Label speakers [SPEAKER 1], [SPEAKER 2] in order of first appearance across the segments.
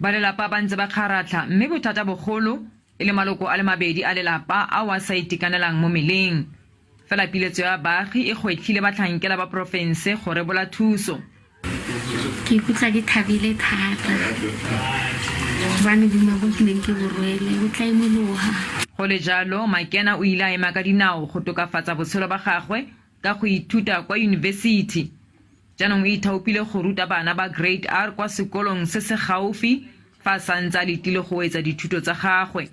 [SPEAKER 1] Ba lelapa ba ntse ba kgaratlha mme bothata bogolo e le maloko a le mabedi a lelapa a wa sa itekanelang mo meleng. Fela piletso ya baagi e gwetlhile batlhankela ba profense go rebola thuso.
[SPEAKER 2] Ke ikutlwa ke thabile thata. Bana dima bo ke neng ke borwele o tla imologa.
[SPEAKER 1] Go le jalo Makena o ile a ema ka dinao go tokafatsa botshelo ba gagwe ka go ithuta kwa yunibesithi. Jaanong o ithaopile go ruta bana ba grade R kwa sekolong se se gaufi fa santse a letile go etsa dithuto tsa gagwe.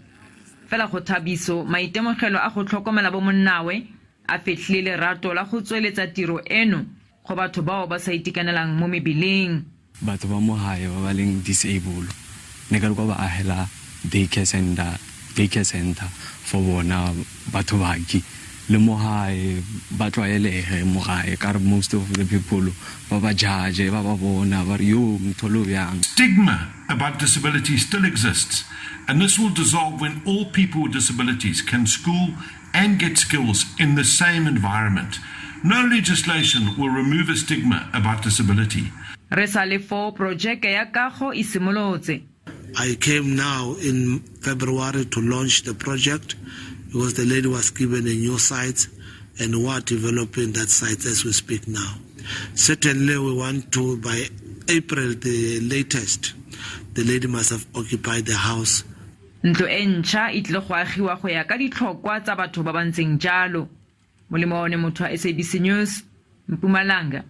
[SPEAKER 1] Fela go Thabiso maitemogelo a go tlhokomela bo monnawe a fetlhile lerato la go tsweletsa tiro eno go batho bao ba sa itekanelang mo mebileng.
[SPEAKER 3] Batho ba mo hae ba ba leng disabled ne ka ba ahela daycare center for bona batho baki le mo hae ba tlwaelege mo gae ka most of the people ba judge ba bona ba yo mtholo yang.
[SPEAKER 4] Stigma about disability still exists, and this will dissolve when all people with disabilities can school and get skills in the same environment. No legislation will remove a stigma about disability.
[SPEAKER 1] Re sa le fo projeke ya kago e simolotse.
[SPEAKER 5] I came now in February to launch the project because the lady was given a new site and we are developing that site as we speak now. Certainly we want to, by April the latest, the lady must have occupied the house.
[SPEAKER 1] Ntlo ntjha e tle go agiwa go ya ka ditlhokwa tsa batho ba ba ntseng jalo. Molemo one motho wa SABC News Mpumalanga.